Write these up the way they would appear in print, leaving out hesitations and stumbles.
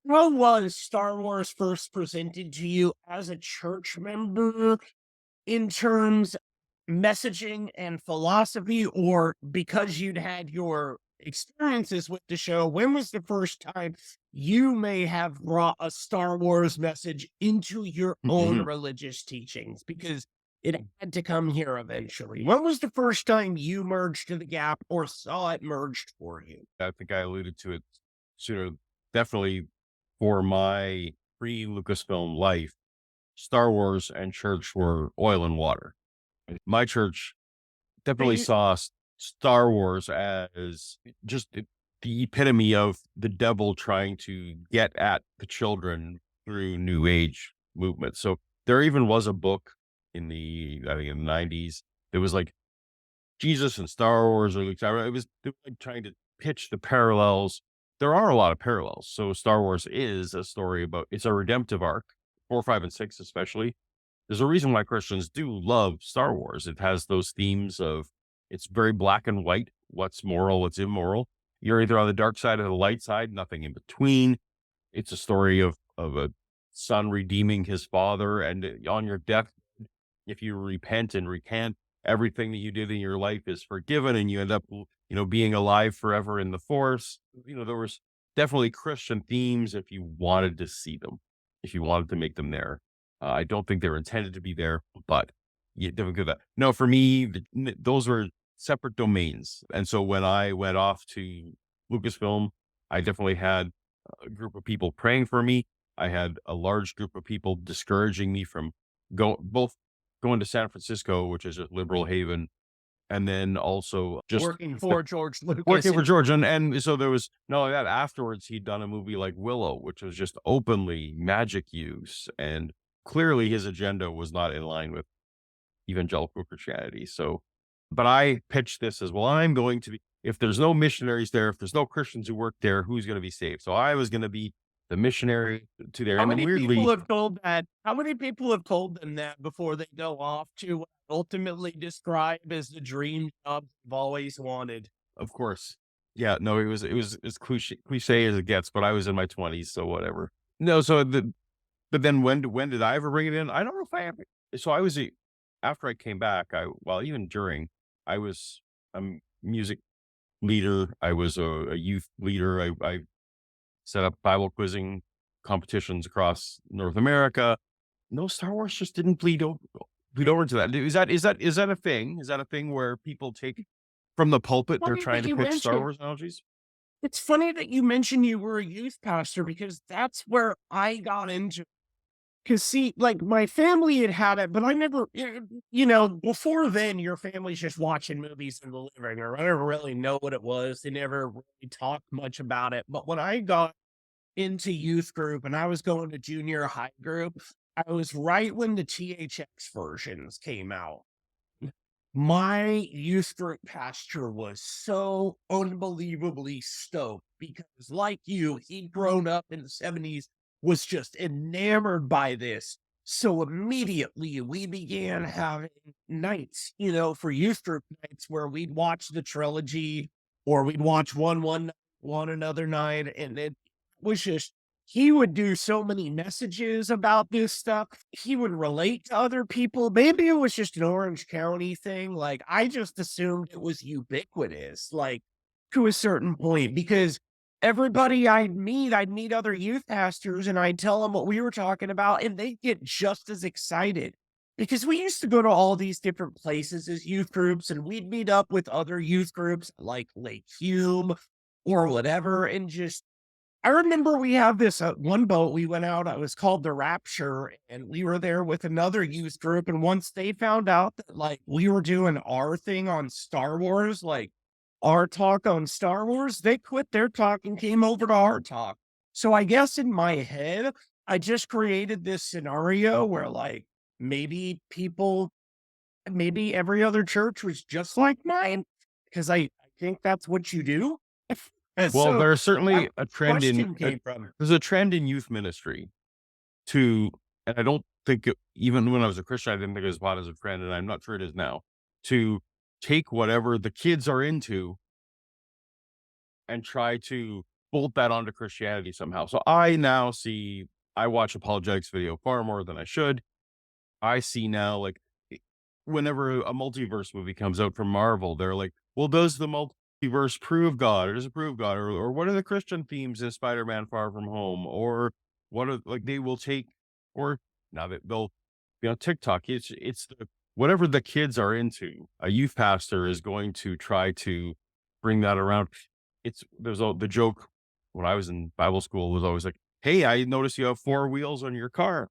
How was Star Wars first presented to you as a church member in terms messaging and philosophy, or because you'd had your experiences with the show, when was the first time you may have brought a Star Wars message into your own Mhm. religious teachings? Because it had to come here eventually. When was the first time you merged to the gap or saw it merged for you? I think I alluded to it sooner. Definitely for my pre-Lucasfilm life, Star Wars and church were oil and water. My church definitely They saw Star Wars as just the epitome of the devil trying to get at the children through New Age movement. So there even was a book in I think in the 90s that was like Jesus and Star Wars or Luke Skywalker. They were like trying to pitch the parallels. There are a lot of parallels. So Star Wars is a story about it's a redemptive arc, 4, 5, and 6 especially. There's a reason why Christians do love Star Wars. It has those themes of it's very black and white, what's moral, what's immoral. You're either on the dark side or the light side, nothing in between. It's a story of a son redeeming his father, and on your death, if you repent and recant, everything that you did in your life is forgiven, and you end up, being alive forever in the Force. There was definitely Christian themes if you wanted to see them, if you wanted to make them there. I don't think they were intended to be there, but you definitely do that. No, for me, those were separate domains, and so when I went off to Lucasfilm, I definitely had a group of people praying for me. I had a large group of people discouraging me from both going to San Francisco, which is a liberal haven, and then also just working the for George Lucas working for and George. And so there was not only that, afterwards, he'd done a movie like Willow, which was just openly magic use. And clearly his agenda was not in line with evangelical Christianity. So, but I pitched this as well. I'm going to be, if there's no missionaries there, if there's no Christians who work there, who's going to be saved? So I was going to be the missionary to there. how And many people weirdly, have told that how many people have told them that before they go off to what I ultimately describe as the dream job they've always wanted? of course. Yeah, no, it was as cliche as it gets, but I was in my 20s, so whatever. No, but then when did I ever bring it in? I don't know if I ever. So I was after I came back, well, even during, I was a music leader. I was a youth leader. I set up Bible quizzing competitions across North America. No, Star Wars just didn't bleed over into that. Is that a thing? Is that a thing where people take from the pulpit, they're Funny trying that to you pitch Star mentioned Wars analogies? it's funny that you mentioned you were a youth pastor because that's where I got into. Because see, like, my family had it, but I never, before then, your family's just watching movies in the living room. I never really know what it was. They never really talked much about it. But when I got into youth group and I was going to junior high group, I was right when the THX versions came out. My youth group pastor was so unbelievably stoked because, like you, he'd grown up in the 70s, was just enamored by this. So immediately we began having nights, for youth group nights where we'd watch the trilogy or we'd watch one another night. And it was just he would do so many messages about this stuff. He would relate to other people. Maybe it was just an Orange County thing. Like, I just assumed it was ubiquitous, like, to a certain point, because everybody I'd meet other youth pastors and I'd tell them what we were talking about, and they'd get just as excited. Because we used to go to all these different places as youth groups, and we'd meet up with other youth groups like Lake Hume or whatever, and just I remember we have this one boat we went out. It was called the Rapture, and we were there with another youth group. And once they found out that like we were doing our thing on Star Wars, like our talk on Star Wars, they quit their talk and came over to our talk. So I guess in my head, I just created this scenario where like maybe people, maybe every other church was just like mine because I think that's what you do. And Well, so there's that certainly a trend in question came from. there's a trend in youth ministry to, and I don't think even when I was a Christian, I didn't think it was bought as a trend, and I'm not sure it is now, to take whatever the kids are into and try to bolt that onto Christianity somehow. So I now see I watch apologetics video far more than I should. I see now, like, whenever a multiverse movie comes out from Marvel, they're like, "Well, does the multiverse prove God, or does it prove God, or what are the Christian themes in Spider-Man: Far From Home, or what are like they will take, or now that they'll be on TikTok, it's the whatever the kids are into. A youth pastor is going to try to bring that around. It's there's all the joke when I was in Bible school was always like, "Hey, I noticed you have four wheels on your car.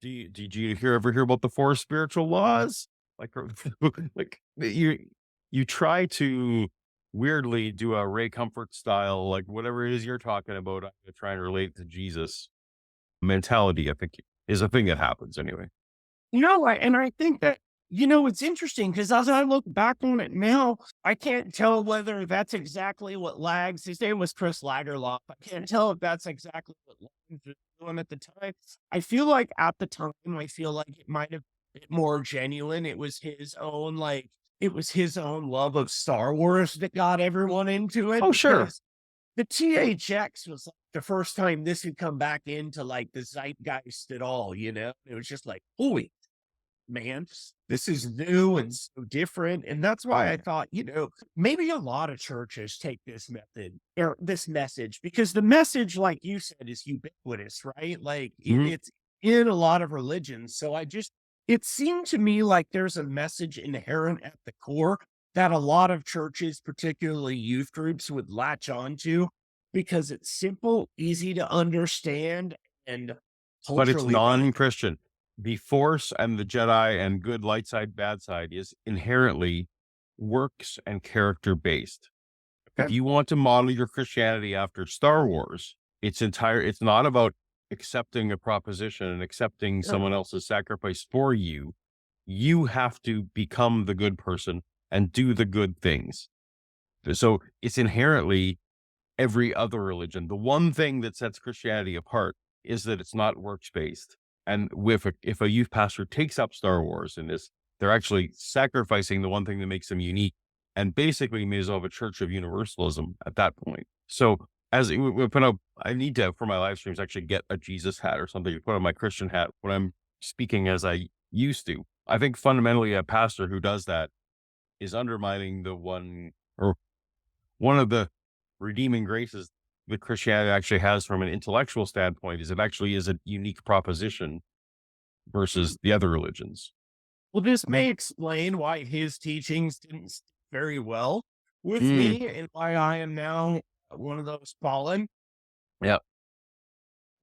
Did you ever hear about the four spiritual laws?" Like, like you try to weirdly do a Ray Comfort style, like whatever it is you're talking about, I'm gonna try and relate to Jesus mentality, I think is a thing that happens anyway. And I think that, it's interesting because as I look back on it now, I can't tell whether that's exactly what Lags, his name was Chris Lagerlof. I can't tell if that's exactly what Lags was doing at the time. I feel like at the time, I feel like it might have been more genuine. It was his own love of Star Wars that got everyone into it Oh, sure. because the THX was like the first time this had come back into like the zeitgeist at all, It was just like, holy man, this is new and so different. And that's why I thought, maybe a lot of churches take this method or this message because the message, like you said, is ubiquitous, right? Like Mhm. it's in a lot of religions. It seemed to me like there's a message inherent at the core that a lot of churches, particularly youth groups, would latch onto because it's simple, easy to understand, and But it's culturally relevant. non-Christian. The Force and the Jedi and good light side, bad side is inherently works and character based. If Okay. you want to model your Christianity after Star Wars, it's not about accepting a proposition and accepting Yeah. someone else's sacrifice for you. You have to become the good person and do the good things. So it's inherently every other religion. The one thing that sets Christianity apart is that it's not works based. And if a youth pastor takes up Star Wars in this, they're actually sacrificing the one thing that makes them unique, and basically may as well have a church of universalism at that point. So as we put up, I need to for my live streams actually get a Jesus hat or something to put on my Christian hat when I'm speaking as I used to. I think fundamentally a pastor who does that is undermining the one or one of the redeeming graces that Christianity actually has from an intellectual standpoint is it actually is a unique proposition versus the other religions. Well, this may explain why his teachings didn't stick very well with Mm, me and why I am now one of those fallen. yeah.